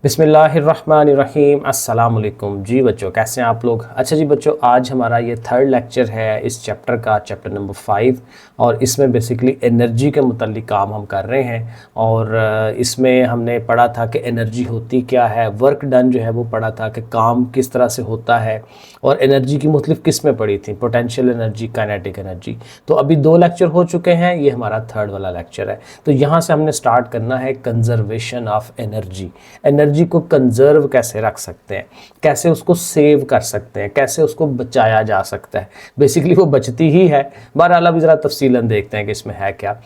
बिस्मिल्लाहिर्रहमानिर्रहीम अस्सलाम वालेकुम। जी बच्चों, कैसे हैं आप लोग? अच्छा जी बच्चों, आज हमारा ये थर्ड लेक्चर है इस चैप्टर का, चैप्टर नंबर 5। और इसमें बेसिकली एनर्जी के मुतालिक काम हम कर रहे हैं। और इसमें हमने पढ़ा था कि एनर्जी होती क्या है, वर्क डन जो है वो पढ़ा था कि काम किस तरह से होता है। और एनर्जी की मुख्तलिफ किस्में पढ़ी थी, पोटेंशियल एनर्जी, काइनेटिक एनर्जी। तो अभी 2 लेक्चर हो चुके हैं, ये हमारा थर्ड वाला लेक्चर है। तो यहाँ से हमने स्टार्ट करना है कंजर्वेशन ऑफ एनर्जी। एनर्जी को कंजर्व कैसे रख सकते हैं, कैसे उसको सेव कर सकते हैं, कैसे उसको बचाया जा सकता है। बेसिकली वो बचती ही है। बहरहाल अभी ज़रा तफसीलन देखते हैं कि इसमें है क्या।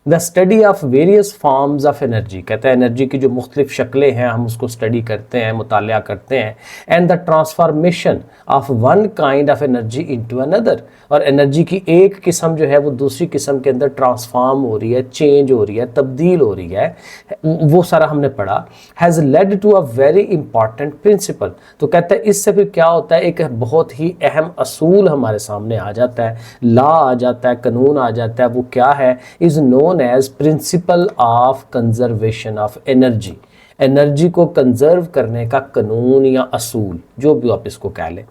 The study of various forms of energy, कहते हैं एनर्जी की जो मुख्तलिफ शक्लें हैं हम उसको स्टडी करते हैं, मुतालिया करते हैं। And the transformation of one kind of energy into another, और एनर्जी की एक किस्म जो है वो दूसरी किस्म के अंदर ट्रांसफॉर्म हो रही है, चेंज हो रही है, तब्दील हो रही है, वो सारा हमने पढ़ा। Has led to a very important principle, तो कहते हैं इससे फिर क्या होता है, एक बहुत ही अहम असूल हमारे सामने आ जाता है, लॉ आ जाता है, कानून आ जाता है। वो क्या है? Is known as principle of conservation of energy. Energy को कंजर्व करने का कानून या असूल, जो भी आप इसको कह लें।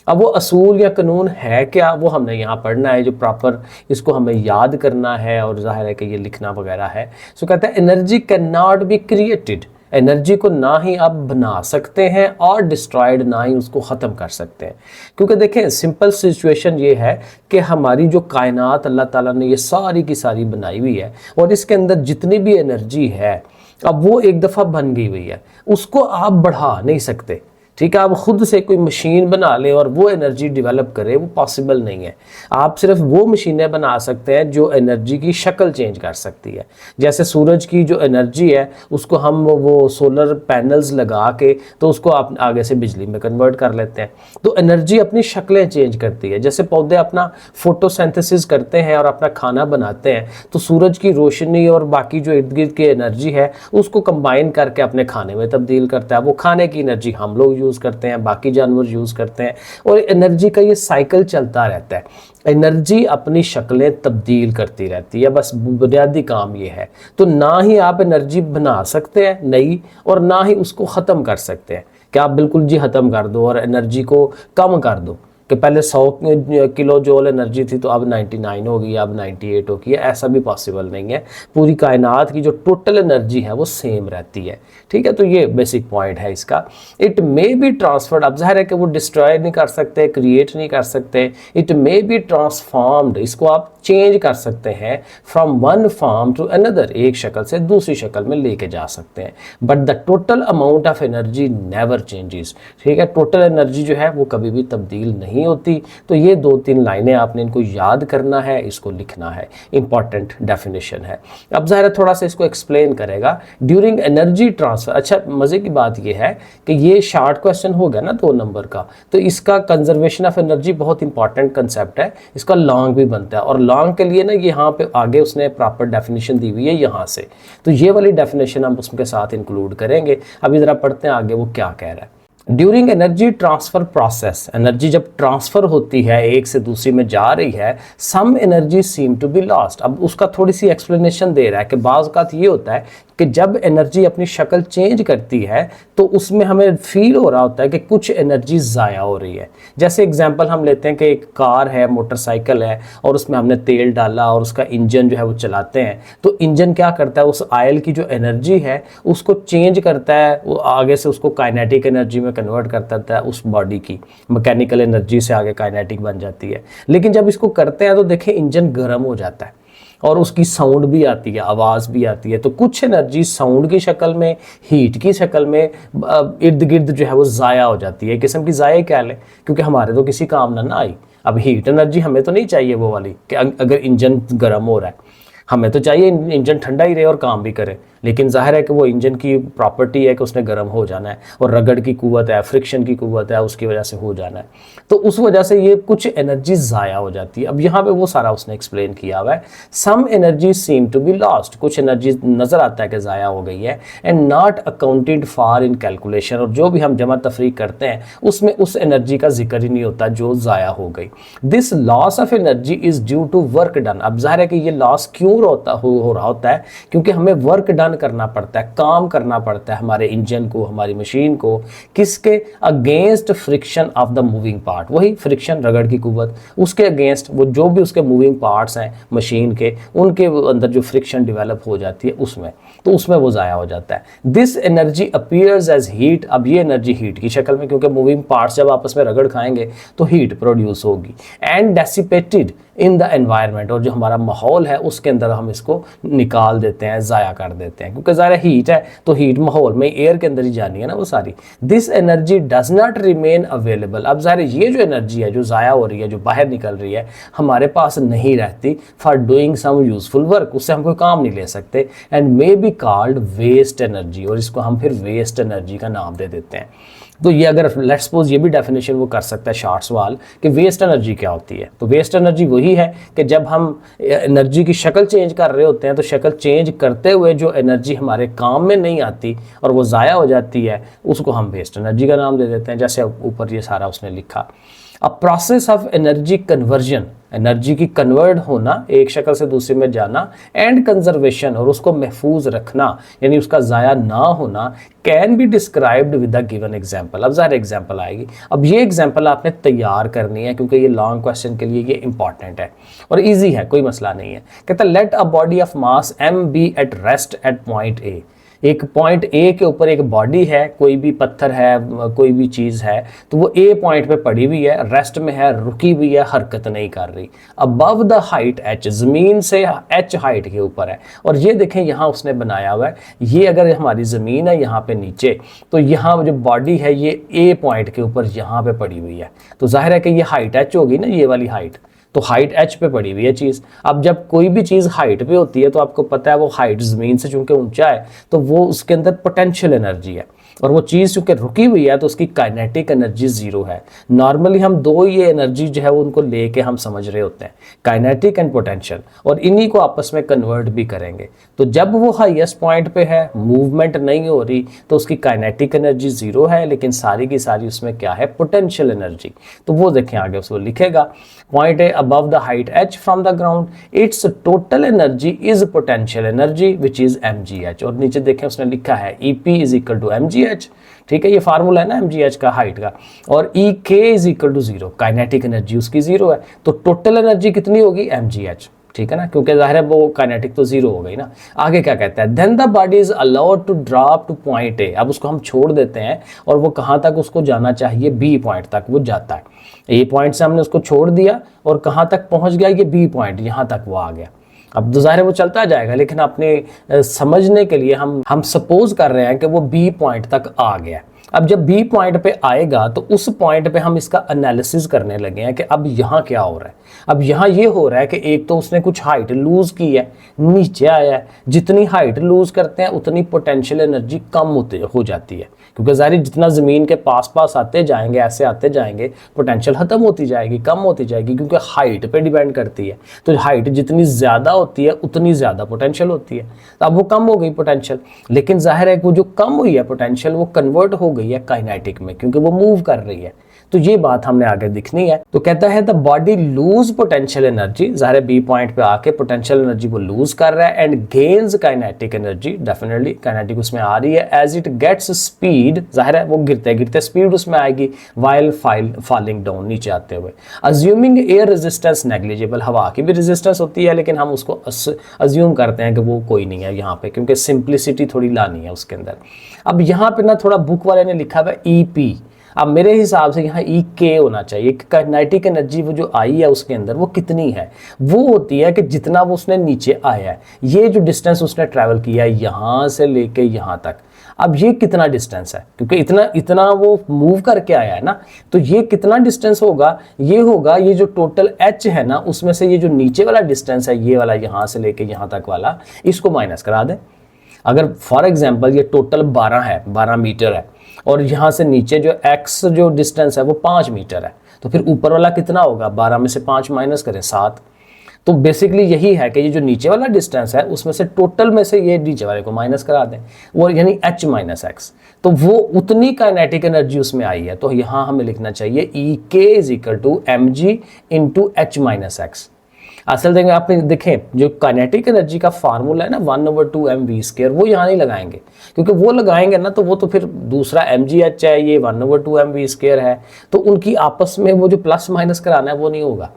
अब वो असूल या कानून है क्या, वो हमने यहाँ पढ़ना है, जो प्रॉपर इसको हमें याद करना है, और जाहिर है कि ये लिखना वगैरह है। सो कहते हैं energy can not be created, energy को ना ही आप बना सकते हैं और डिस्ट्रॉयड, ना ही उसको ख़त्म कर सकते हैं। क्योंकि देखें सिंपल सिचुएशन ये है कि हमारी जो कायनात अल्लाह ताला ने ये सारी की सारी बनाई हुई है, और इसके अंदर जितनी भी एनर्जी है अब वो एक दफ़ा बन गई हुई है, उसको आप बढ़ा नहीं सकते। ठीक है, आप खुद से कोई मशीन बना लें और वो एनर्जी डेवलप करें, वो पॉसिबल नहीं है। आप सिर्फ वो मशीनें बना सकते हैं जो एनर्जी की शक्ल चेंज कर सकती है। जैसे सूरज की जो एनर्जी है उसको हम वो सोलर पैनल्स लगा के तो उसको आप आगे से बिजली में कन्वर्ट कर लेते हैं। तो एनर्जी अपनी शक्लें चेंज करती है। जैसे पौधे अपना फोटोसिंथेसिस करते हैं और अपना खाना बनाते हैं, तो सूरज की रोशनी और बाकी जो इर्द गिर्द की एनर्जी है उसको कंबाइन करके अपने खाने में तब्दील करता है। वो खाने की एनर्जी हम लोग यूज़ करते हैं, बाकी जानवर यूज़ करते हैं, और एनर्जी का ये साइकिल चलता रहता है। एनर्जी अपनी शक्लें तब्दील करती रहती है, बस बुनियादी काम ये है। तो ना ही आप एनर्जी बना सकते हैं नई, और ना ही उसको ख़त्म कर सकते हैं कि आप बिल्कुल जी ख़त्म कर दो और एनर्जी को कम कर दो कि पहले 100 किलो जूल एनर्जी थी तो अब 99 होगी, अब 98 होगी। ऐसा भी पॉसिबल नहीं है। पूरी कायनात की जो टोटल एनर्जी है वो सेम रहती है। ठीक है, तो ये बेसिक पॉइंट है इसका। इट मे बी ट्रांसफर्ड, अब जाहिर है कि वो डिस्ट्रॉय नहीं कर सकते, क्रिएट नहीं कर सकते। इट मे बी ट्रांसफॉर्म्ड, इसको आप चेंज कर सकते हैं from one form to another, एक शक्ल से दूसरी शक्ल में लेके जा सकते हैं। But the total amount of energy never changes. ठीक है, टोटल एनर्जी जो है वो कभी भी तब्दील नहीं होती। तो ये 2-3 लाइनें आपने इनको याद करना है, इसको लिखना है, इंपॉर्टेंट डेफिनेशन है। अब ज़ाहिर है थोड़ा सा इसको एक्सप्लेन करेगा। ड्यूरिंग एनर्जी ट्रांसफ़र, अच्छा मज़े की बात ये है कि ये शार्ट क्वेश्चन हो गया ना 2 नंबर का, तो इसका कंजर्वेशन ऑफ एनर्जी बहुत इंपॉर्टेंट कंसेप्ट है। इसका लॉन्ग भी बनता है, और लॉन्ग के लिए ना यहाँ पे आगे उसने प्रॉपर डेफिनेशन दी हुई है यहाँ से, तो ये वाली डेफिनेशन हम उसके साथ इंक्लूड करेंगे। अभी ज़रा पढ़ते हैं आगे वो क्या कह रहा है। During energy transfer process, energy जब ट्रांसफ़र होती है, एक से दूसरी में जा रही है, some energy seem to be lost. अब उसका थोड़ी सी एक्सप्लेनेशन दे रहा है कि बाज़ औक़ात ये होता है कि जब एनर्जी अपनी शक्ल चेंज करती है तो उसमें हमें फील हो रहा होता है कि कुछ एनर्जी ज़ाया हो रही है। जैसे एग्जांपल हम लेते हैं कि एक कार है, मोटरसाइकिल है, और उसमें हमने तेल डाला और उसका इंजन जो है वो चलाते हैं, तो इंजन क्या करता है, उस आयल की जो एनर्जी है उसको चेंज करता है, वो आगे से उसको काइनेटिक एनर्जी में कन्वर्ट कर देता है। उस बॉडी की मैकेनिकल एनर्जी से आगे काइनेटिक बन जाती है। लेकिन जब इसको करते हैं तो देखें इंजन गर्म हो जाता है और उसकी साउंड भी आती है, आवाज़ भी आती है। तो कुछ एनर्जी साउंड की शक्ल में, हीट की शक्ल में इर्द गिर्द जो है वो ज़ाया हो जाती है। एक किस्म की ज़ाया कह लें, क्योंकि हमारे तो किसी काम ना आई। अब हीट एनर्जी हमें तो नहीं चाहिए वो वाली कि अगर इंजन गर्म हो रहा है, हमें तो चाहिए इंजन ठंडा ही रहे और काम भी करे। लेकिन जाहिर है कि वो इंजन की प्रॉपर्टी है कि उसने गर्म हो जाना है, और रगड़ की कुव्वत है, फ्रिक्शन की कुव्वत है, उसकी वजह से हो जाना है। तो उस वजह से ये कुछ एनर्जी ज़ाया हो जाती है। अब यहाँ पे वो सारा उसने एक्सप्लेन किया हुआ है। Some energy seem to be lost, कुछ एनर्जी नज़र आता है कि ज़ाया हो गई है, and not accounted for in calculation, और जो भी हम जमा तफरीक करते हैं उसमें उस एनर्जी का जिक्र ही नहीं होता जो ज़ाया हो गई। This loss of energy is due to work done. अब जाहिर है कि ये लॉस क्यों हो रहा होता है, क्योंकि हमें वर्क डन रन करना पड़ता है, काम करना पड़ता है हमारे इंजन को, हमारी मशीन को, किसके against? Friction of the moving part, वही फ्रिक्शन, रगड़ की कुव्वत, उसके अगेंस्ट वो जो भी उसके मूविंग पार्ट्स हैं मशीन के, उनके अंदर जो फ्रिक्शन डेवलप हो जाती है उसमें, तो उसमें वो ज़ाया हो जाता है। This energy appears as heat, अब ये एनर्जी हीट की शक्ल में, क्योंकि मूविंग पार्ट्स जब आपस में रगड़ खाएंगे तो हीट प्रोड्यूस होगी, and dissipated in the environment, और जो हमारा माहौल है उसके अंदर हम इसको निकाल देते हैं, ज़ाया कर देते हैं, क्योंकि ज़ाहिर हीट है तो हीट माहौल में, एयर के अंदर ही जानी है ना वो सारी। This energy does not remain available, अब ज़ाहिर ये जो एनर्जी है जो ज़ाया हो रही है, जो बाहर निकल रही है, हमारे पास नहीं रहती for doing some useful work, उससे हम कोई काम नहीं ले सकते, and may be called waste energy, और इसको हम फिर वेस्ट एनर्जी का नाम दे देते हैं। तो ये अगर लेट्स सपोज ये भी डेफिनेशन वो कर सकता है शॉर्ट सवाल कि वेस्ट एनर्जी क्या होती है, तो वेस्ट एनर्जी वही है कि जब हम एनर्जी की शक्ल चेंज कर रहे होते हैं तो शक्ल चेंज करते हुए जो एनर्जी हमारे काम में नहीं आती और वो ज़ाया हो जाती है, उसको हम वेस्ट एनर्जी का नाम दे देते हैं, जैसे ऊपर ये सारा उसने लिखा। A process of energy conversion, energy की कन्वर्ट होना, एक शक्ल से दूसरे में जाना, एंड कंजर्वेशन, और उसको महफूज रखना, यानी उसका ज़ाया ना होना, can be described with a given example. अब ज़ाहिर एग्जाम्पल आएगी, अब ये एग्जाम्पल आपने तैयार करनी है क्योंकि ये लॉन्ग क्वेश्चन के लिए ये इंपॉर्टेंट है और ईजी है, कोई मसला नहीं है। कहता है let a body of mass m be at rest at point A, एक पॉइंट ए के ऊपर एक बॉडी है, कोई भी पत्थर है, कोई भी चीज़ है, तो वो ए पॉइंट पे पड़ी हुई है, रेस्ट में है, रुकी हुई है, हरकत नहीं कर रही। अबव द हाइट एच, ज़मीन से एच हाइट के ऊपर है, और ये देखें यहाँ उसने बनाया हुआ है, ये अगर हमारी ज़मीन है यहाँ पे नीचे, तो यहाँ जो बॉडी है ये ए पॉइंट के ऊपर यहाँ पे पड़ी हुई है, तो जाहिर है कि ये हाइट एच होगी ना, ये वाली हाइट, तो हाइट एच पे पड़ी हुई है चीज़। अब जब कोई भी चीज़ हाइट पे होती है तो आपको पता है वो हाइट ज़मीन से चूंकि ऊंचा है तो वो उसके अंदर पोटेंशियल एनर्जी है, और वो चीज़ चूंकि रुकी हुई है तो उसकी काइनेटिक एनर्जी ज़ीरो है। नॉर्मली हम दो ये एनर्जी जो है वो उनको लेके हम समझ रहे होते हैं, काइनेटिक एंड पोटेंशियल, और इन्हीं को आपस में कन्वर्ट भी करेंगे। तो जब वो हाईएस्ट पॉइंट पे है, मूवमेंट नहीं हो रही, तो उसकी काइनेटिक एनर्जी ज़ीरो है, लेकिन सारी की सारी उसमें क्या है, पोटेंशियल एनर्जी। तो वो देखें आगे उसको लिखेगा, point A above the height h from the ground, its total energy is potential energy which is mgh, और नीचे देखें उसने लिखा है EP is equal to mgh, ठीक है, ये फार्मूला है ना mgh का हाइट का, और EK is equal to zero, kinetic energy उसकी जीरो है, तो टोटल एनर्जी कितनी होगी, mgh, ठीक है ना, क्योंकि जाहिर है वो काइनेटिक तो जीरो हो गई ना। आगे क्या कहता है, then the body is allowed to drop to point A, अब उसको हम छोड़ देते हैं और वो कहाँ तक उसको जाना चाहिए, बी पॉइंट तक वो जाता है। ए पॉइंट से हमने उसको छोड़ दिया और कहाँ तक पहुँच गया, ये बी पॉइंट, यहाँ तक वो आ गया। अब तो ज़ाहिर वो चलता जाएगा, लेकिन अपने समझने के लिए हम सपोज कर रहे हैं कि वो बी पॉइंट तक आ गया। अब जब बी पॉइंट पे आएगा तो उस पॉइंट पे हम इसका एनालिसिस करने लगे हैं कि अब यहाँ क्या हो रहा है। अब यहाँ ये हो रहा है कि एक तो उसने कुछ हाइट लूज़ की है, नीचे आया है, जितनी हाइट लूज़ करते हैं उतनी पोटेंशियल एनर्जी कम हो जाती है, क्योंकि ज़ाहिर जितना ज़मीन के पास पास आते जाएंगे, ऐसे आते जाएंगे, पोटेंशियल ख़त्म होती जाएगी, कम होती जाएगी, क्योंकि हाइट पे डिपेंड करती है। तो हाइट जितनी ज़्यादा होती है उतनी ज़्यादा पोटेंशियल होती है, तो अब वो कम हो गई पोटेंशियल, लेकिन ज़ाहिर है वो जो कम हुई है पोटेंशियल वो कन्वर्ट हो गई है काइनेटिक में, क्योंकि वो मूव कर रही है। तो ये बात हमने आगे दिखनी है। तो कहता है the body lose potential energy, ज़ाहिर है बी पॉइंट पे आके पोटेंशियल एनर्जी वो लूज कर रहा है, and gains kinetic energy, definitely kinetic उसमें आ रही है, एज इट गेट्स स्पीड, ज़ाहिर है वो गिरते गिरते स्पीड उसमें आएगी, वाइल फॉलिंग डाउन, नीचे आते हुए। अज्यूमिंग एयर रेजिस्टेंस नेग्लिजिबल, हवा की भी रेजिस्टेंस होती है लेकिन हम उसको अज्यूम करते हैं कि वो कोई नहीं है यहाँ पे, क्योंकि सिंप्लिसिटी थोड़ी लानी है उसके अंदर। अब यहाँ पे ना थोड़ा बुक वाले ने लिखा हुआ है EP, अब मेरे हिसाब से यहाँ EK होना चाहिए। काइनेटिक एनर्जी वो जो आई है उसके अंदर वो कितनी है, वो होती है कि जितना वो उसने नीचे आया है, ये जो डिस्टेंस उसने ट्रैवल किया है यहाँ से लेके यहाँ तक, अब ये कितना डिस्टेंस है, क्योंकि इतना वो मूव करके आया है ना, तो ये कितना डिस्टेंस होगा, ये होगा ये जो टोटल H है ना उसमें से ये जो नीचे वाला डिस्टेंस है, ये वाला यहाँ से लेके यहाँ तक वाला, इसको माइनस करा दें। अगर फॉर एग्जांपल ये टोटल 12 मीटर है और यहाँ से नीचे जो x जो डिस्टेंस है वो 5 मीटर है, तो फिर ऊपर वाला कितना होगा, 12 में से 5 माइनस करें 7। तो बेसिकली यही है कि ये जो नीचे वाला डिस्टेंस है उसमें से टोटल में से ये नीचे वाले को माइनस करा दें, वो यानी h माइनस एक्स, तो वो उतनी काइनेटिक एनर्जी उसमें आई है। तो यहाँ हमें लिखना चाहिए EK is equal to mg into h minus x. असल देंगे आप देखें जो काइनेटिक एनर्जी का फार्मूला है ना 1/2mv², वो यहाँ नहीं लगाएंगे, क्योंकि वो लगाएंगे ना तो वो तो फिर दूसरा mgh है, ये 1/2mv² है, तो उनकी आपस में वो जो प्लस माइनस कराना है वो नहीं होगा।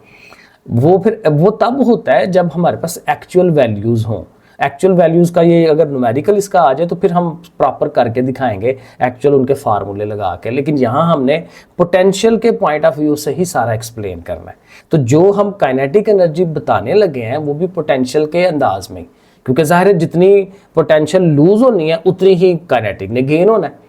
वो फिर वो तब होता है जब हमारे पास एक्चुअल वैल्यूज़ हों। एक्चुअल वैल्यूज़ का ये अगर न्यूमेरिकल इसका आ जाए तो फिर हम प्रॉपर करके दिखाएंगे एक्चुअल उनके फार्मूले लगा के, लेकिन यहाँ हमने पोटेंशियल के पॉइंट ऑफ व्यू से ही सारा एक्सप्लेन करना है। तो जो हम काइनेटिक एनर्जी बताने लगे हैं वो भी पोटेंशियल के अंदाज में, क्योंकि ज़ाहिर है जितनी पोटेंशियल लूज होनी है उतनी ही काइनेटिक ने गेन होना है।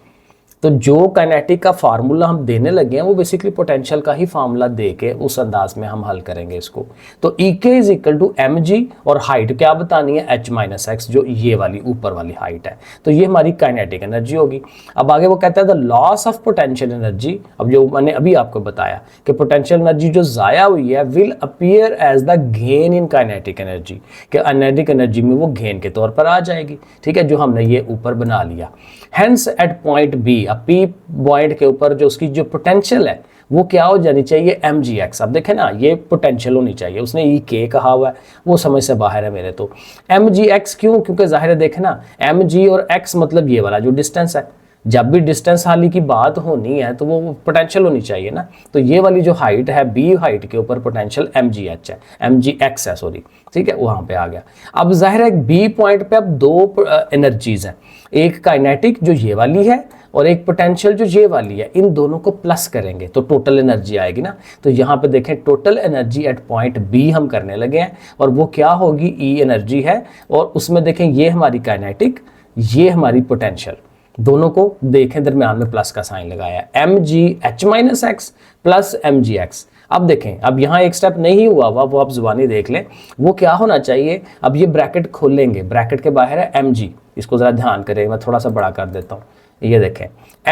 तो जो काइनेटिक का फार्मूला हम देने लगे हैं वो बेसिकली पोटेंशियल का ही फार्मूला दे के उस अंदाज में हम हल करेंगे इसको। तो EK is equal to mg और हाइट क्या बतानी है h-x, जो ये वाली ऊपर वाली हाइट है। तो ये हमारी काइनेटिक एनर्जी होगी। अब आगे वो कहता है the loss of potential energy, अब जो मैंने अभी आपको बताया कि पोटेंशियल एनर्जी जो ज़ाया हुई है will appear as the gain in kinetic energy, कि काइनेटिक एनर्जी में वो गेन के तौर पर आ जाएगी। ठीक है, जो हमने ये ऊपर बना लिया। हेंस एट पॉइंट बी, अब पी पॉइंट के ऊपर जो उसकी जो पोटेंशियल है वो क्या हो जानी चाहिए mgx। अब देखें ना ये पोटेंशियल होनी चाहिए, उसने EK कहा हुआ है वो समझ से बाहर है मेरे। तो mgx क्यों, क्योंकि जाहिर है देखें ना mg और x मतलब ये वाला जो डिस्टेंस है, जब भी डिस्टेंस हाली की बात होनी है तो वो पोटेंशियल होनी चाहिए ना। तो ये वाली जो हाइट है b हाइट के ऊपर पोटेंशियल mgh है, mgx है सॉरी, ठीक है, वहाँ पे आ गया। अब जाहिर है बी पॉइंट पे अब दो एनर्जीज हैं, एक काइनेटिक जो ये वाली है और एक पोटेंशियल जो ये वाली है, इन दोनों को प्लस करेंगे तो टोटल एनर्जी आएगी ना। तो यहाँ पे देखें total energy at point B हम करने लगे हैं और वो क्या होगी, E एनर्जी है और उसमें देखें ये हमारी काइनेटिक, ये हमारी पोटेंशियल, दोनों को देखें दरमियान में प्लस का साइन लगाया है, mgh-x प्लस mgx। अब देखें अब यहाँ एक स्टेप नहीं हुआ हुआ, वो आप जुबानी देख लें, वो क्या होना चाहिए। अब ये ब्रैकेट खोलेंगे, ब्रैकेट के बाहर है mg, इसको ज़रा ध्यान करें, मैं थोड़ा सा बड़ा कर देता हूँ। ये देखें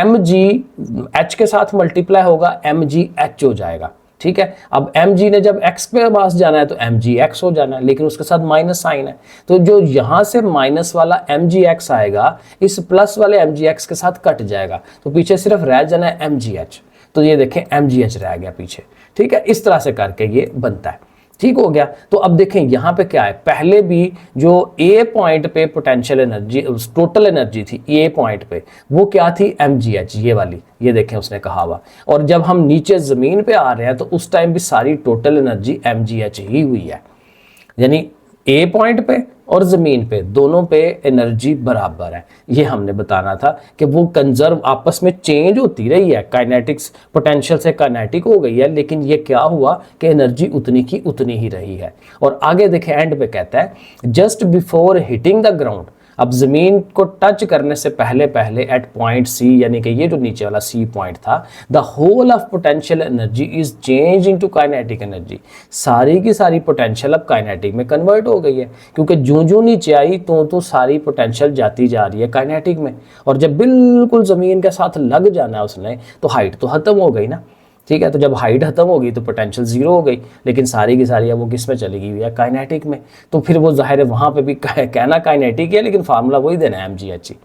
mg h के साथ मल्टीप्लाई होगा, mgh हो जाएगा। ठीक है, अब mg ने जब x पे पास जाना है तो mgx हो जाना है, लेकिन उसके साथ माइनस साइन है, तो जो यहाँ से माइनस वाला mgx आएगा इस प्लस वाले mgx के साथ कट जाएगा, तो पीछे सिर्फ रह जाना है mgh। तो ये देखें mgh रह गया पीछे। ठीक है, इस तरह से करके ये बनता है। ठीक हो गया। तो अब देखें यहाँ पे क्या है, पहले भी जो ए पॉइंट पे पोटेंशियल एनर्जी टोटल एनर्जी थी ए पॉइंट पे, वो क्या थी mgh, ये वाली, ये देखें उसने कहा हुआ। और जब हम नीचे ज़मीन पे आ रहे हैं तो उस टाइम भी सारी टोटल एनर्जी mgh ही हुई है, यानी ए पॉइंट पे और ज़मीन पे दोनों पे एनर्जी बराबर है। ये हमने बताना था कि वो कंजर्व आपस में चेंज होती रही है, काइनेटिक्स पोटेंशियल से काइनेटिक हो गई है, लेकिन ये क्या हुआ कि एनर्जी उतनी की उतनी ही रही है। और आगे देखें एंड पे कहता है just before hitting the ground, अब ज़मीन को टच करने से पहले पहले एट पॉइंट C, यानी कि ये जो नीचे वाला C पॉइंट था, the whole of potential energy is change into kinetic energy, सारी की सारी पोटेंशियल अब काइनेटिक में कन्वर्ट हो गई है, क्योंकि जो नीचे आई तो सारी पोटेंशियल जाती जा रही है काइनेटिक में, और जब बिल्कुल ज़मीन के साथ लग जाना है उसने तो हाइट तो ख़त्म हो गई ना। ठीक है, तो जब हाइट खत्म होगी तो पोटेंशियल जीरो हो गई, लेकिन सारी की सारी वो किस में चली गई है, काइनेटिक में। तो फिर वो जाहिर है वहाँ पे भी कहना काइनेटिक है, लेकिन फार्मूला वही देना है mgh ही,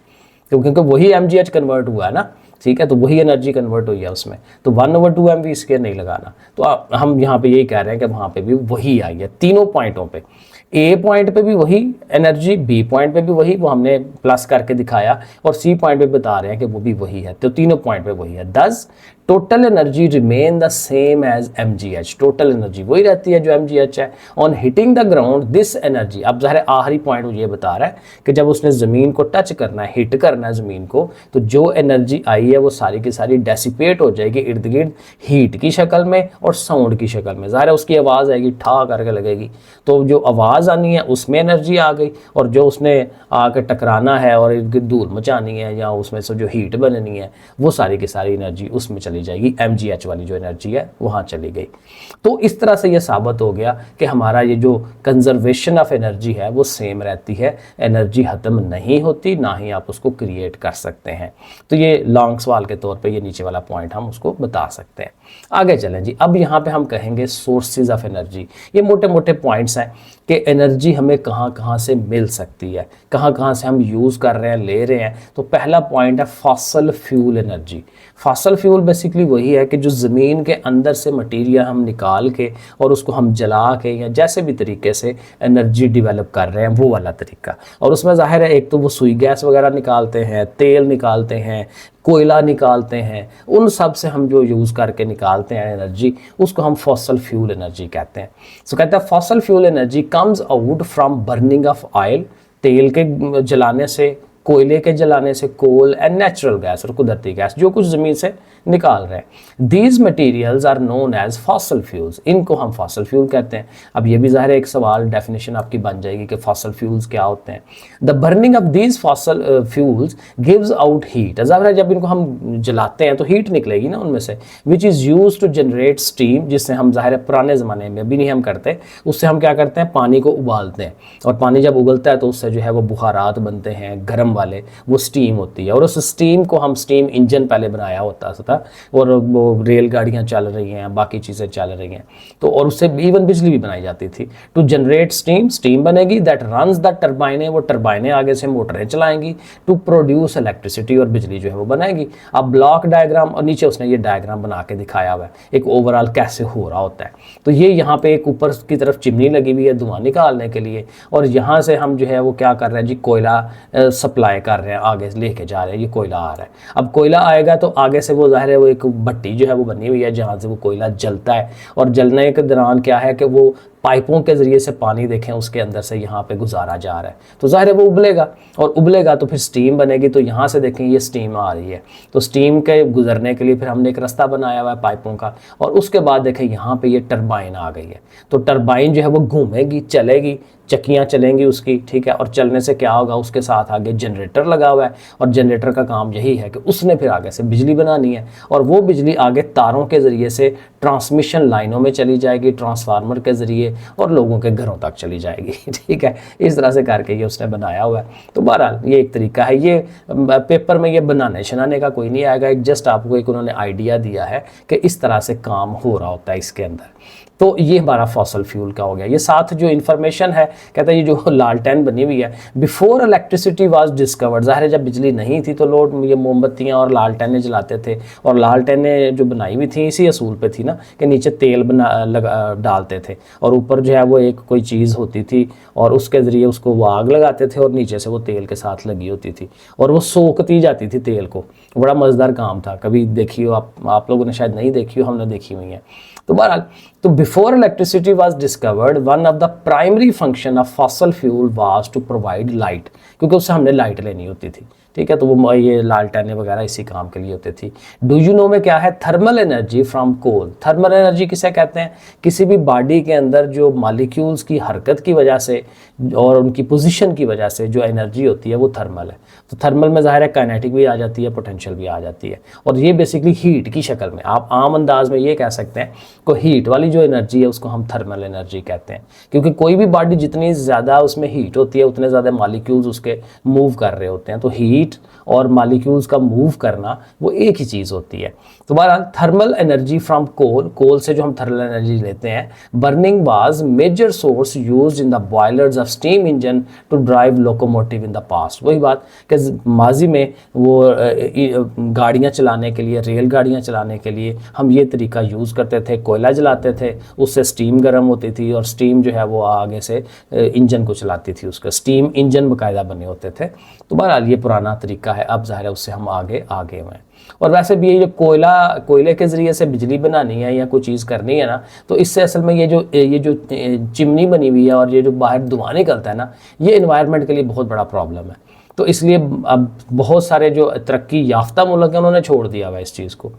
क्योंकि वही mgh कन्वर्ट हुआ है ना। ठीक है, तो वही एनर्जी कन्वर्ट हुई है उसमें, तो 1/2mv² नहीं लगाना। तो हम यहाँ पे यही कह रहे हैं कि वहाँ पे भी वही आई है तीनों पॉइंटों पे, ए पॉइंट पे भी वही एनर्जी, बी पॉइंट पे भी वही, वो हमने प्लस करके दिखाया, और सी पॉइंट पे बता रहे हैं कि वो भी वही है, तो तीनों पॉइंट पे वही है। Thus total energy remain the same as mgh, total energy वही रहती है जो mgh है। On hitting the ground this energy, अब ज़ाहिर आखिरी पॉइंट ये बता रहा है कि जब उसने ज़मीन को टच करना है, हिट करना है ज़मीन को, तो जो एनर्जी आई है वो सारी की सारी डेसिपेट हो जाएगी इर्द गिर्द, हीट की शक्ल में और साउंड की शक्ल में। ज़ाहिर उसकी आवाज़ आएगी, ठा करके लगेगी, तो जो आवाज़ आनी है उसमें एनर्जी आ गई, और जो उसने आके टकराना है और इर्द गिर्द धूल मचानी है या उसमें से जो हीट बननी है वो सारी की सारी एनर्जी उसमें चली जाएगी, mgh वाली जो एनर्जी है वहाँ चली गई। तो इस तरह से ये साबित हो गया कि हमारा ये जो कंजर्वेशन ऑफ एनर्जी है वो सेम रहती है, एनर्जी ख़त्म नहीं होती, ना ही आप उसको क्रिएट कर सकते हैं। तो ये लॉन्ग सवाल के तौर पे ये नीचे वाला पॉइंट हम उसको बता सकते हैं। आगे चलें जी, अब यहाँ पे हम कहेंगे सोर्सेज ऑफ एनर्जी। ये मोटे मोटे पॉइंट्स हैं कि एनर्जी हमें कहाँ कहाँ से मिल सकती है, कहाँ कहाँ से हम यूज़ कर रहे हैं, ले रहे हैं। तो पहला पॉइंट है fossil fuel energy. Fossil fuel basically वही है कि जो ज़मीन के अंदर से मटीरियल हम निकाल के और उसको हम जला के या जैसे भी तरीके से एनर्जी डेवलप कर रहे हैं, वो वाला तरीका। और उसमें ज़ाहिर है एक तो वो सुई गैस वगैरह निकालते हैं, तेल निकालते हैं, कोयला निकालते हैं, उन सब से हम जो यूज़ करके निकालते हैं एनर्जी, उसको हम फॉसल फ्यूल एनर्जी कहते हैं। सो कहते हैं fossil fuel energy comes out from burning of oil, तेल के जलाने से, कोयले के जलाने से, कोल एंड नेचुरल गैस और कुदरती गैस जो कुछ ज़मीन से निकाल रहे हैं। These materials are known as fossil fuels, इनको हम फॉसल फ्यूल कहते हैं। अब ये भी ज़ाहिर है एक सवाल, डेफिनेशन आपकी बन जाएगी कि फॉसल फ्यूल्स क्या होते हैं। The burning of these fossil fuels gives out heat, ज़ाहिर है जब इनको हम जलाते हैं तो हीट निकलेगी ना उनमें से, which is use to generate steam, जिससे हम ज़ाहिर है पुराने ज़माने में, अभी नहीं हम करते, उससे हम क्या करते हैं, पानी को उबालते हैं, और पानी जब उबलता है तो उससे जो है वो बुखारात बनते हैं गर्म वाले, वो स्टीम होती है। और उस स्टीम को हम स्टीम इंजन पहले बनाया होता था, और वो रेलगाड़ियाँ चल रही हैं, बाकी चीज़ें चल रही हैं, तो और उससे इवन बिजली भी बनाई जाती थी। टू जनरेट स्टीम, स्टीम बनेगी, दैट रन्स द टरबाइनें, वो टरबाइनें आगे से मोटरें चलाएंगी, टू प्रोड्यूस इलेक्ट्रिसिटी, और बिजली जो है वो बनाएगी। अब ब्लॉक डायग्राम, और नीचे उसने ये डायग्राम बना के दिखाया हुआ है एक ओवरऑल कैसे हो रहा होता है। तो ये यहाँ पे एक ऊपर की तरफ चिमनी लगी हुई है धुआं निकालने के लिए, और यहाँ से हम जो है वो क्या कर रहे हैं जी, कोयला सप्लाई कर रहे हैं, आगे लेके जा रहे हैं, ये कोयला आ रहा है। अब कोयला आएगा तो आगे से वो ज़ाहिर है वो एक भट्टी जो है वो बनी हुई है जहाँ से वो कोयला जलता है, और जलने के दौरान क्या है कि वो पाइपों के ज़रिए से पानी देखें उसके अंदर से यहाँ पे गुजारा जा रहा है, तो ज़ाहिर है वो उबलेगा, और उबलेगा तो फिर स्टीम बनेगी। तो यहाँ से देखें ये स्टीम आ रही है, तो स्टीम के गुजरने के लिए फिर हमने एक रास्ता बनाया हुआ है पाइपों का, और उसके बाद देखें यहाँ पे ये टरबाइन आ गई है। तो टरबाइन जो है वो घूमेगी, चलेगी, चक्कियाँ चलेंगी उसकी, ठीक है, और चलने से क्या होगा, उसके साथ आगे जनरेटर लगा हुआ है, और जनरेटर का काम यही है कि उसने फिर आगे से बिजली बनानी है, और वो बिजली आगे तारों के ज़रिए से ट्रांसमिशन लाइनों में चली जाएगी, ट्रांसफार्मर के ज़रिए, और लोगों के घरों तक चली जाएगी। ठीक है, इस तरह से करके ये उसने बनाया हुआ है। तो बहरहाल ये एक तरीका है, ये पेपर में ये बनाने शनाने का कोई नहीं आएगा, एक जस्ट आपको एक उन्होंने आइडिया दिया है कि इस तरह से काम हो रहा होता है इसके अंदर। तो ये हमारा फॉसल फ्यूल का हो गया। ये साथ जो इन्फॉर्मेशन है, कहता है ये जो लालटेन बनी हुई है, बिफोर इलेक्ट्रिसिटी वाज डिस्कवर्ड, ज़ाहिर है जब बिजली नहीं थी तो लोग ये मोमबत्तियाँ और लालटेनें जलाते थे, और लालटेनें जो बनाई हुई थी इसी असूल पे थी ना कि नीचे तेल डालते थे, और ऊपर जो है वो एक कोई चीज़ होती थी, और उसके ज़रिए उसको वो आग लगाते थे, और नीचे से वो तेल के साथ लगी होती थी, और वो सोखती जाती थी तेल को। बड़ा मज़ेदार काम था, कभी देखी हो आप लोगों ने शायद नहीं देखी हो, हमने देखी हुई है। तो बहरहाल, तो before electricity was discovered, one of the primary function of fossil fuel was to provide light, क्योंकि उससे हमने लाइट लेनी होती थी, ठीक है, तो वो ये लालटेनें वगैरह इसी काम के लिए होती थी। डू यू नो में क्या है, thermal energy from coal. Thermal energy किसे कहते हैं, किसी भी बॉडी के अंदर जो मॉलिक्यूल्स की हरकत की वजह से और उनकी पोजीशन की वजह से जो एनर्जी होती है वो थर्मल है। तो थर्मल में ज़ाहिर है काइनेटिक भी आ जाती है, पोटेंशियल भी आ जाती है, और ये बेसिकली हीट की शक्ल में, आप आम अंदाज में ये कह सकते हैं को हीट वाली जो एनर्जी है उसको हम थर्मल एनर्जी कहते हैं, क्योंकि कोई भी बॉडी जितनी ज़्यादा उसमें हीट होती है उतने ज़्यादा मॉलिक्यूल्स उसके मूव कर रहे होते हैं। तो हीट और मॉलिक्यूल्स का मूव करना वो एक ही चीज़ होती है। तो बहरहाल thermal energy from coal, coal से जो हम थर्मल एनर्जी लेते हैं, burning was major source used in the boilers of steam engine to drive locomotive in the past. वही बात कि माजी में वो गाड़ियाँ चलाने के लिए, रेलगाड़ियाँ चलाने के लिए हम ये तरीका यूज़ करते थे, कोयला जलाते थे, उससे स्टीम गर्म होती थी, और स्टीम जो है वो आगे से इंजन को चलाती थी, उसका स्टीम इंजन बाकायदा बने होते थे। तो बहरहाल ये पुराना तरीका है, अब ज़ाहिर है उससे हम आगे हुए हैं। और वैसे भी ये जो कोयले के ज़रिए से बिजली बनानी है या कोई चीज़ करनी है ना, तो इससे असल में ये जो चिमनी बनी हुई है और ये जो बाहर धुआं निकलता है ना, ये एनवायरनमेंट के लिए बहुत बड़ा प्रॉब्लम है। तो इसलिए अब बहुत सारे जो तरक्की याफ्ता मुल्क हैं उन्होंने छोड़ दिया हुआ इस चीज़ को,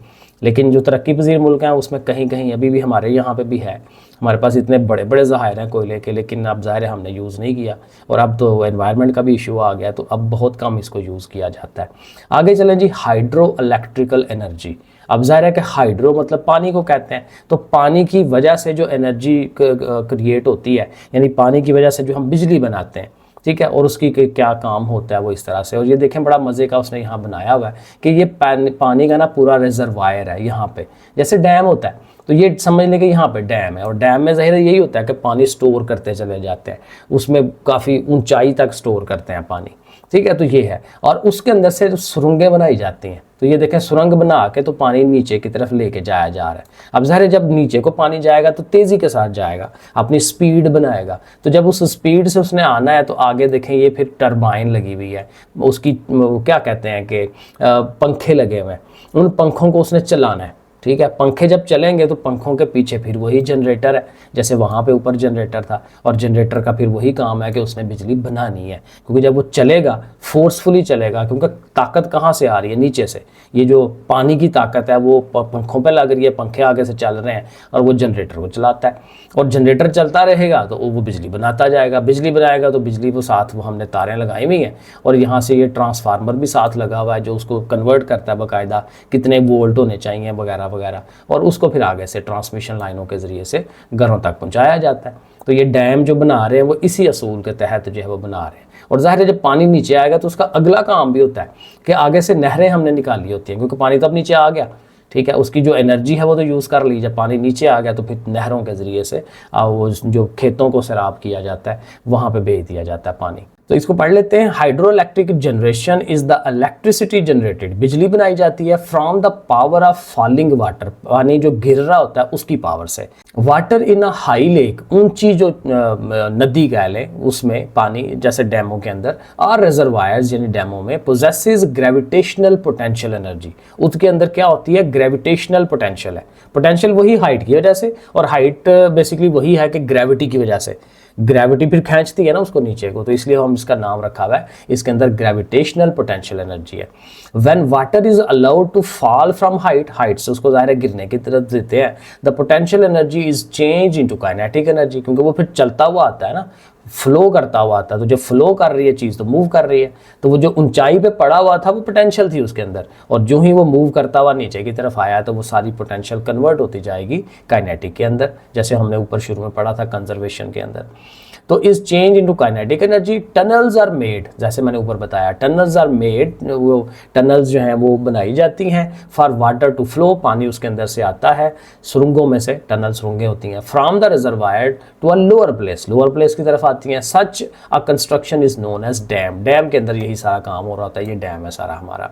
लेकिन जो तरक्की पजीर मुल्क हैं उसमें कहीं कहीं अभी भी, हमारे यहाँ पे भी है, हमारे पास इतने बड़े बड़े ज़खायर हैं कोयले के, लेकिन अब ज़ाहिर है हमने यूज़ नहीं किया, और अब तो एनवायरनमेंट का भी इशू आ गया, तो अब बहुत कम इसको यूज़ किया जाता है। आगे चलें जी, हाइड्रो इलेक्ट्रिकल एनर्जी। अब ज़ाहिर है कि हाइड्रो मतलब पानी को कहते हैं, तो पानी की वजह से जो एनर्जी क्रिएट होती है, यानी पानी की वजह से जो हम बिजली बनाते हैं, ठीक है, और उसकी क्या काम होता है वो इस तरह से। और ये देखें बड़ा मज़े का उसने यहाँ बनाया हुआ है कि ये पानी का ना पूरा रिजर्वायर है यहाँ पे, जैसे डैम होता है, तो ये समझ लें कि यहाँ पे डैम है, और डैम में ज़ाहिर यही होता है कि पानी स्टोर करते चले जाते हैं, उसमें काफ़ी ऊंचाई तक स्टोर करते हैं पानी, ठीक है। तो ये है, और उसके अंदर से सुरंगें बनाई जाती हैं। तो ये देखें, सुरंग बना के तो पानी नीचे की तरफ लेके जाया जा रहा है। अब ज़ाहिर है जब नीचे को पानी जाएगा तो तेज़ी के साथ जाएगा, अपनी स्पीड बनाएगा। तो जब उस स्पीड से उसने आना है तो आगे देखें ये फिर टरबाइन लगी हुई है, उसकी क्या कहते हैं कि पंखे लगे हुए हैं, उन पंखों को उसने चलाना है, ठीक है। पंखे जब चलेंगे तो पंखों के पीछे फिर वही जनरेटर है, जैसे वहाँ पे ऊपर जनरेटर था, और जनरेटर का फिर वही काम है कि उसने बिजली बनानी है, क्योंकि जब वो चलेगा फोर्सफुली चलेगा, क्योंकि ताकत कहाँ से आ रही है, नीचे से। ये जो पानी की ताकत है वो पंखों पे लग रही है, पंखे आगे से चल रहे हैं और वो जनरेटर को चलाता है, और जनरेटर चलता रहेगा तो वो बिजली बनाता जाएगा, बिजली बनाएगा तो बिजली वो साथ वो हमने तारें लगाई हुई हैं, और यहाँ से ये ट्रांसफार्मर भी साथ लगा हुआ है जो उसको कन्वर्ट करता है बाकायदा कितने वोल्ट होने चाहिए वगैरह वगैरह, और उसको फिर आगे से ट्रांसमिशन लाइनों के ज़रिए से घरों तक पहुँचाया जाता है। तो ये डैम जो बना रहे हैं वो इसी असूल के तहत जो है वो बना रहे हैं। और ज़ाहिर है जब पानी नीचे आएगा तो उसका अगला काम भी होता है कि आगे से नहरें हमने निकाली होती हैं, क्योंकि पानी तो अब नीचे आ गया, ठीक है। उसकी जो एनर्जी है वो तो यूज़ कर ली, जब पानी नीचे आ गया तो फिर नहरों के ज़रिए से वो जो खेतों को सैराब किया जाता है वहाँ पे भेज दिया जाता है पानी। तो इसको पढ़ लेते हैं। Hydro electric generation is the electricity generated, बिजली बनाई जाती है from the power of falling water, पानी जो गिर रहा होता है उसकी पावर से। Water in a high lake, ऊंची जो नदी कह लें उसमें पानी, जैसे डैमों के अंदर, और रिजर्वायर्स यानी डैमों में, पोजेसेस ग्रेविटेशनल पोटेंशियल एनर्जी, उसके अंदर क्या होती है, ग्रेविटेशनल पोटेंशियल है। पोटेंशियल वही हाइट की वजह से, और हाइट बेसिकली वही है कि ग्रेविटी की वजह से, ग्रेविटी फिर खींचती है ना उसको नीचे को, तो इसलिए हम इसका नाम रखा हुआ है, इसके अंदर ग्रेविटेशनल पोटेंशियल एनर्जी है। When water is allowed to fall from height से उसको ज़ाहिर गिरने की तरफ देते हैं, the potential energy is change into kinetic energy, क्योंकि वो फिर चलता हुआ आता है ना, फ्लो करता हुआ आता है, तो जब फ्लो कर रही है चीज़ तो मूव कर रही है, तो वो जो ऊंचाई पे पड़ा हुआ था वो पोटेंशियल थी उसके अंदर, और जो ही वो मूव करता हुआ नीचे की तरफ आया तो वो सारी पोटेंशियल कन्वर्ट होती जाएगी काइनेटिक के अंदर, जैसे हमने ऊपर शुरू में पढ़ा था कंजर्वेशन के अंदर। तो इस change into kinetic energy tunnels are made, जैसे मैंने ऊपर बताया टनल्स आर मेड, वो टनल्स जो हैं वो बनाई जाती हैं फॉर वाटर टू फ्लो, पानी उसके अंदर से आता है सुरंगों में से, टनल सुरंगें होती हैं, from the reservoir to a lower place की तरफ आती हैं। Such a construction is known as dam, dam के अंदर यही सारा काम हो रहा होता है, ये डैम है सारा हमारा।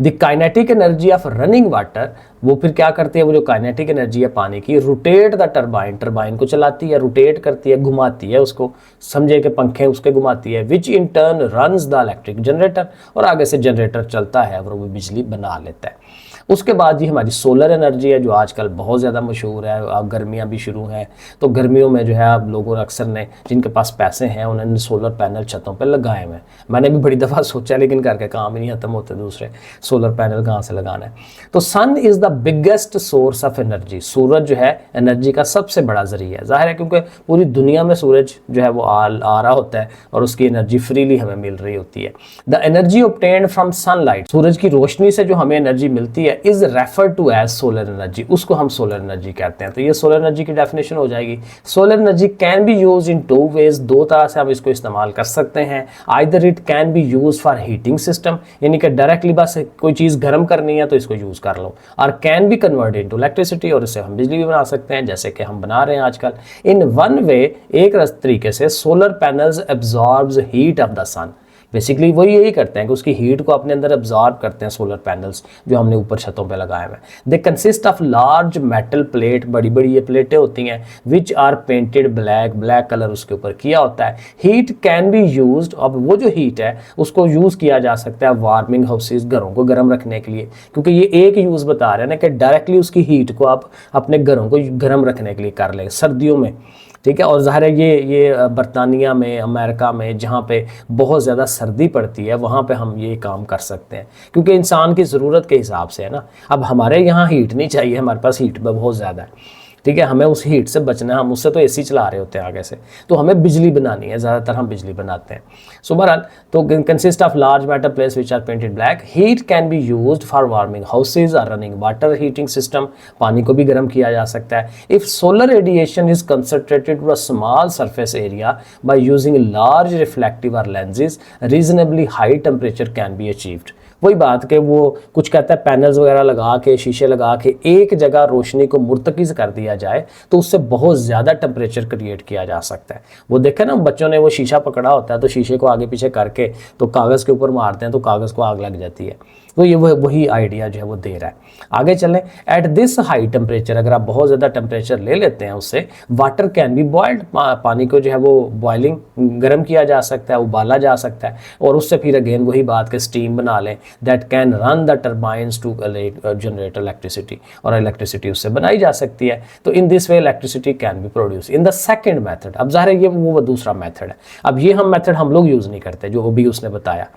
The kinetic energy of running water, वो फिर क्या करती है, वो जो काइनेटिक एनर्जी है पानी की, रोटेट द टरबाइन, टरबाइन को चलाती है, रोटेट करती है, घुमाती है उसको, समझे कि पंखे उसके घुमाती है, which in turn runs the electric generator, और आगे से जनरेटर चलता है और वो बिजली बना लेता है। उसके बाद ये हमारी सोलर एनर्जी है जो आजकल बहुत ज़्यादा मशहूर है, अब गर्मियाँ भी शुरू हैं तो गर्मियों में जो है अब लोगों अक्सर ने, जिनके पास पैसे हैं उन्होंने सोलर पैनल छतों पर लगाए हुए हैं। मैंने भी बड़ी दफ़ा सोचा लेकिन करके काम ही नहीं खत्म होते दूसरे, सोलर पैनल कहाँ से लगाना है। तो sun is the biggest source of energy, सूरज जो है एनर्जी का सबसे बड़ा जरिया है, जाहिर है क्योंकि पूरी दुनिया में सूरज जो है वो आ रहा होता है और उसकी एनर्जी फ्रीली हमें मिल रही होती है। The energy obtained from sunlight, सूरज की रोशनी से जो हमें एनर्जी मिलती है is refer to as solar energy, उसको हम सोलर एनर्जी कहते हैं। तो ये सोलर एनर्जी की डेफिनेशन हो जाएगी। Solar energy can be use in two ways, दो तरह से हम इसको इस्तेमाल कर सकते हैं। Either it can be use for heating system, यानी कि डायरेक्टली बस कोई चीज़ गर्म करनी है तो इसको यूज़ कर लो, और can be convert into electricity, और इससे हम बिजली भी बना सकते हैं जैसे कि हम बना रहे हैं आजकल। इन वन वे, एक तरीके से solar panels absorbs heat of the sun, basically वही यही करते हैं कि उसकी हीट को अपने अंदर एब्जॉर्ब करते हैं सोलर पैनल्स जो हमने ऊपर छतों पे लगाए हुए हैं। They consist of large metal plate, बड़ी बड़ी ये प्लेटें होती हैं, which are painted black, black colour उसके ऊपर किया होता है। हीट कैन बी यूज्ड, अब वो जो हीट है उसको यूज़ किया जा सकता है वार्मिंग हाउसेज, घरों को गर्म रखने के लिए, क्योंकि ये एक यूज़ बता रहे हैं ना कि डायरेक्टली उसकी हीट को आप अपने घरों को गर्म रखने के लिए कर लें सर्दियों में, ठीक है। और ज़ाहिर है ये बरतानिया में, अमेरिका में जहाँ पे बहुत ज़्यादा सर्दी पड़ती है वहाँ पे हम ये काम कर सकते हैं, क्योंकि इंसान की ज़रूरत के हिसाब से है ना। अब हमारे यहाँ हीट नहीं चाहिए, हमारे पास हीट बहुत ज़्यादा है, ठीक है, हमें उस हीट से बचना है, हम उससे तो एसी चला रहे होते हैं आगे से, तो हमें बिजली बनानी है, ज़्यादातर हम बिजली बनाते हैं। सो बहरहाल, तो consist of large metal plates which are painted black, heat can be used for warming houses और रनिंग वाटर हीटिंग सिस्टम, पानी को भी गर्म किया जा सकता है। If solar radiation is concentrated to a small surface area by using large reflective और lenses, reasonably high temperature can be achieved. वही बात कि वो कुछ कहता है पैनल्स वगैरह लगा के, शीशे लगा के एक जगह रोशनी को मुर्तकिज़ कर दिया जाए तो उससे बहुत ज़्यादा टेम्परेचर क्रिएट किया जा सकता है। वो देखे ना बच्चों ने वो शीशा पकड़ा होता है तो शीशे को आगे पीछे करके तो कागज़ के ऊपर मारते हैं तो कागज़ को आग लग जाती है। तो ये वही आइडिया जो है वो दे रहा है। आगे चलें, एट दिस हाई टेम्परेचर, अगर आप बहुत ज़्यादा टेम्परेचर ले लेते हैं उससे, वाटर कैन बी बॉइल्ड, पानी को जो है वो बॉइलिंग गर्म किया जा सकता है, उबाला जा सकता है, और उससे फिर अगेन वही बात कि स्टीम बना लें, that can run the turbines to generate electricity, और इलेक्ट्रिसिटी उससे बनाई जा सकती है। तो in this way electricity can be produce in the second method. अब ज़ाहिर है ये वो दूसरा मैथड है। अब ये हम मैथड हम लोग यूज़ नहीं करते जो भी उसने बताया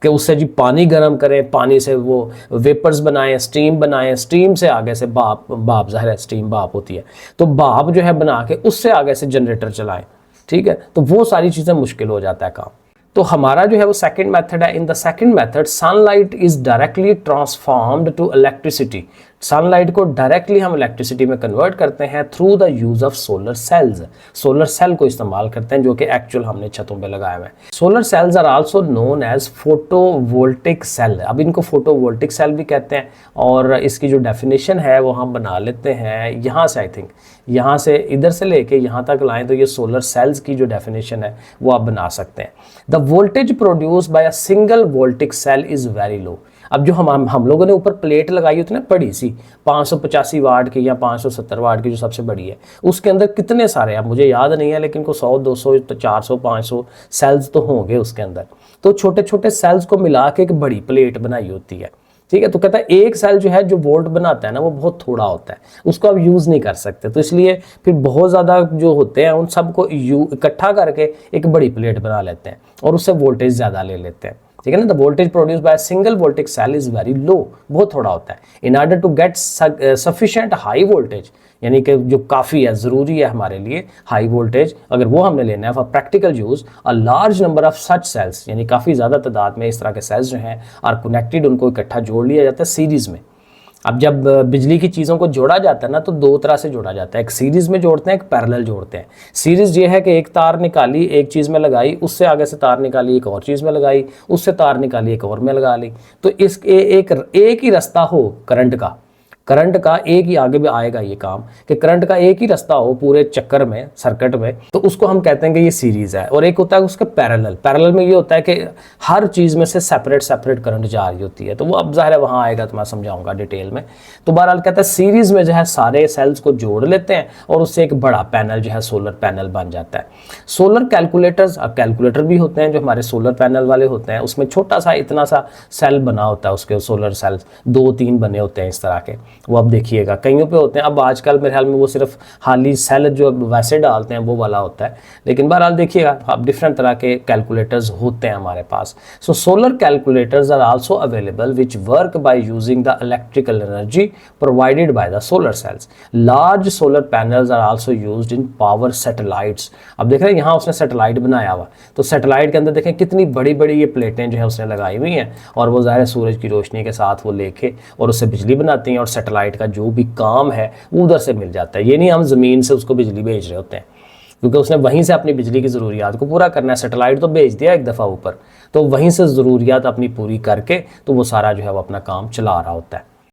कि उससे जी पानी गर्म करें, पानी से वो वेपर्स बनाएं, स्टीम बनाएं, स्टीम से आगे से भाप ज़ाहिर है स्टीम भाप होती है, तो भाप जो है बना के उससे आगे से जनरेटर चलाएं, ठीक है। तो वो सारी चीज़ें मुश्किल हो जाता है काम। तो हमारा जो है वो सेकंड मेथड है। In the second method sunlight is directly transformed to electricity. Sunlight को डायरेक्टली हम इलेक्ट्रिसिटी में कन्वर्ट करते हैं through the use of solar cells. Solar cell को इस्तेमाल करते हैं जो कि एक्चुअल हमने छतों पे लगाए हुए हैं। Solar cells are also known as photovoltaic cell. अब इनको फोटोवोल्टिक सेल भी कहते हैं, और इसकी जो डेफिनेशन है वो हम बना लेते हैं यहाँ से। आई थिंक यहाँ से इधर से लेके यहाँ तक लाएं तो ये सोलर सेल्स की जो डेफिनेशन है वो आप बना सकते हैं। The voltage produce by a single voltaic cell is very low. अब जो हम लोगों ने ऊपर प्लेट लगाई होती है ना बड़ी सी 585 वाट की या 570 वाट की जो सबसे बड़ी है, उसके अंदर कितने सारे, अब मुझे याद नहीं है लेकिन को 100 200 400 500 सेल्स तो होंगे उसके अंदर। तो छोटे छोटे सेल्स को मिला के एक बड़ी प्लेट बनाई होती है, ठीक है। तो कहता है एक सेल जो है जो वोल्ट बनाता है ना वो बहुत थोड़ा होता है, उसको आप यूज़ नहीं कर सकते। तो इसलिए फिर बहुत ज़्यादा जो होते हैं उन सबको इकट्ठा करके एक बड़ी प्लेट बना लेते हैं और उससे वोल्टेज ज़्यादा ले लेते हैं, ठीक है ना। The voltage produce by single voltaic cell is very low, बहुत थोड़ा होता है। In order to get sufficient high voltage, यानी कि जो काफ़ी है, ज़रूरी है हमारे लिए हाई वोल्टेज, अगर वो हमने लेना है for practical use, a large number of such cells, यानी काफ़ी ज़्यादा तादाद में इस तरह के सेल्स जो हैं आर कनेक्टेड, उनको इकट्ठा जोड़ लिया जाता है सीरीज़ में। अब जब बिजली की चीज़ों को जोड़ा जाता है ना तो दो तरह से जोड़ा जाता है, एक सीरीज़ में जोड़ते हैं, एक पैरेलल जोड़ते हैं। सीरीज़ ये है कि एक तार निकाली, एक चीज़ में लगाई, उससे आगे से तार निकाली, एक और चीज़ में लगाई, उससे तार निकाली, एक और में लगा ली। तो इस एक ही रास्ता हो करंट का एक ही आगे भी आएगा ये काम कि करंट का एक ही रास्ता हो पूरे चक्कर में, सर्किट में, तो उसको हम कहते हैं कि ये सीरीज़ है। और एक होता है उसके पैरेलल में ये होता है कि हर चीज़ में से सेपरेट करंट जा रही होती है। तो वो अब ज़ाहिर है वहाँ आएगा तो मैं समझाऊंगा डिटेल में। तो बहरहाल कहता है सीरीज़ में जो है सारे सेल्स को जोड़ लेते हैं और उससे एक बड़ा पैनल जो है सोलर पैनल बन जाता है। सोलर कैलकुलेटर्स, अब कैलकुलेटर भी होते हैं जो हमारे सोलर पैनल वाले होते हैं, उसमें छोटा सा इतना सा सेल बना होता है, उसके सोलर सेल्स 2-3 बने होते हैं इस तरह के, वो अब देखिएगा कईयों पे होते हैं। अब आजकल मेरे ख्याल में वो सिर्फ खाली सेल जो वैसे डालते हैं वो वाला होता है, लेकिन बहरहाल देखिएगा अब डिफरेंट तरह के कैलकुलेटर्स होते हैं हमारे पास। So solar calculators are also available which work by using the electrical energy provided by the solar cells. Large solar panels are also used in power satellites. अब देख रहे हैं यहाँ उसने सैटेलाइट बनाया हुआ, तो सैटेलाइट के अंदर देखें कितनी बड़ी बड़ी ये प्लेटें जो है उसने लगाई हुई हैं, और वो ज़ाहिर सूरज की रोशनी के साथ वो लेके और उससे बिजली बनाती हैं, और सैटेलाइट का जो भी काम है वो उधर से मिल जाता है। ये नहीं हम ज़मीन से उसको बिजली भेज रहे होते हैं, क्योंकि उसने वहीं से अपनी बिजली की ज़रूरियात को पूरा करना है। सैटेलाइट तो भेज दिया एक दफ़ा ऊपर, तो वहीं से ज़रूरियात अपनी पूरी करके तो वो सारा जो है वो अपना काम चला रहा होता है।